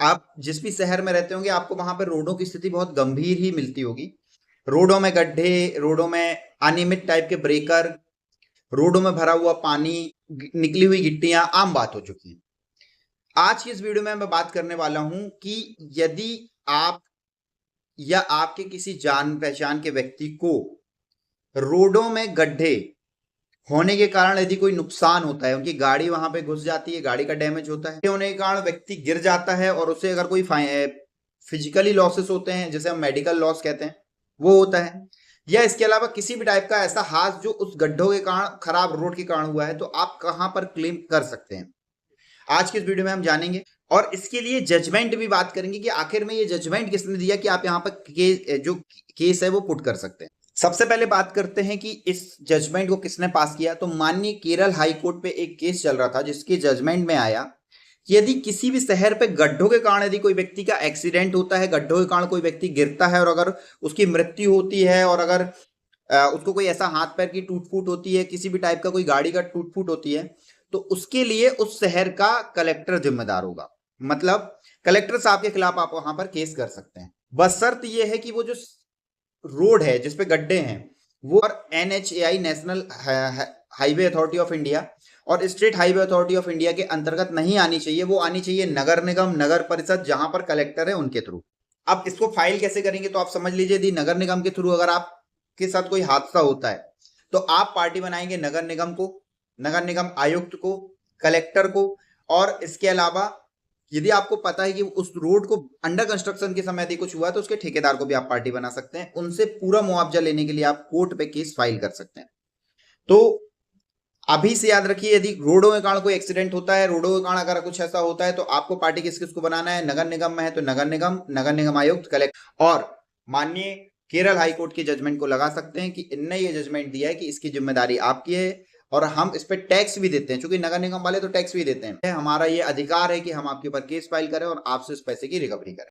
आप जिस भी शहर में रहते होंगे आपको वहां पर रोडों की स्थिति बहुत गंभीर ही मिलती होगी। रोडों में गड्ढे, रोडों में अनियमित टाइप के ब्रेकर, रोडों में भरा हुआ पानी, निकली हुई गिट्टियां आम बात हो चुकी है। आज की इस वीडियो में मैं बात करने वाला हूं कि यदि आप या आपके किसी जान पहचान के व्यक्ति को रोडों में गड्ढे होने के कारण यदि कोई नुकसान होता है, उनकी गाड़ी वहां पे घुस जाती है, गाड़ी का डैमेज होता है, होने के कारण व्यक्ति गिर जाता है और उसे अगर कोई फिजिकली लॉसेस होते हैं, जैसे हम मेडिकल लॉस कहते हैं, वो होता है, या इसके अलावा किसी भी टाइप का ऐसा हाथ जो उस गड्ढों के कारण, खराब रोड के कारण हुआ है, तो आप कहां पर क्लेम कर सकते हैं, आज की इस वीडियो में हम जानेंगे। और इसके लिए जजमेंट भी बात करेंगे कि आखिर में ये जजमेंट किसने दिया कि आप यहां पर जो केस है वो पुट कर सकते हैं। सबसे पहले बात करते हैं कि इस जजमेंट को किसने पास किया। तो माननीय केरल हाई कोर्ट पे एक केस चल रहा था जिसके जजमेंट में आया कि यदि किसी भी शहर पे गड्ढों के कारण यदि कोई व्यक्ति का एक्सीडेंट होता है, गड्ढों के कारण कोई व्यक्ति गिरता है और अगर उसकी मृत्यु होती है और अगर उसको कोई ऐसा हाथ पैर की टूट फूट होती है, किसी भी टाइप का कोई गाड़ी का टूट फूट होती है, तो उसके लिए उस शहर का कलेक्टर जिम्मेदार होगा। मतलब कलेक्टर साहब के खिलाफ आप वहां पर केस कर सकते हैं। बस शर्त यह है कि वो जो रोड है जिसपे गड्ढे हैं वो और NHAI National Highway Authority of India और State Highway Authority of India के अंतर्गत नहीं आनी चाहिए, वो आनी चाहिए नगर निगम, नगर परिषद, जहां पर कलेक्टर है उनके थ्रू। अब इसको फाइल कैसे करेंगे, तो आप समझ लीजिए यदि नगर निगम के थ्रू अगर आपके साथ कोई हादसा होता है तो आप पार्टी बनाएंगे नगर निगम को, नगर निगम आयुक्त को, कलेक्टर को, और इसके अलावा यदि आपको पता है कि उस रोड को अंडर कंस्ट्रक्शन के समय यदि कुछ हुआ है तो उसके ठेकेदार को भी आप पार्टी बना सकते हैं। उनसे पूरा मुआवजा लेने के लिए आप कोर्ट पे केस फाइल कर सकते हैं। तो अभी से याद रखिए, यदि रोडों के कारण कोई एक्सीडेंट होता है, रोडों के कारण अगर कुछ ऐसा होता है, तो आपको पार्टी किस किस को बनाना है। नगर निगम में है तो नगर निगम, नगर निगम आयुक्त, कलेक्टर, और माननीय केरल हाईकोर्ट के जजमेंट को लगा सकते हैं कि इनने ये जजमेंट दिया है कि इसकी जिम्मेदारी आपकी है और हम इस पे टैक्स भी देते हैं, क्योंकि नगर निगम वाले तो टैक्स भी देते हैं। हमारा ये अधिकार है कि हम आपके ऊपर केस फाइल करें और आपसे इस पैसे की रिकवरी करें।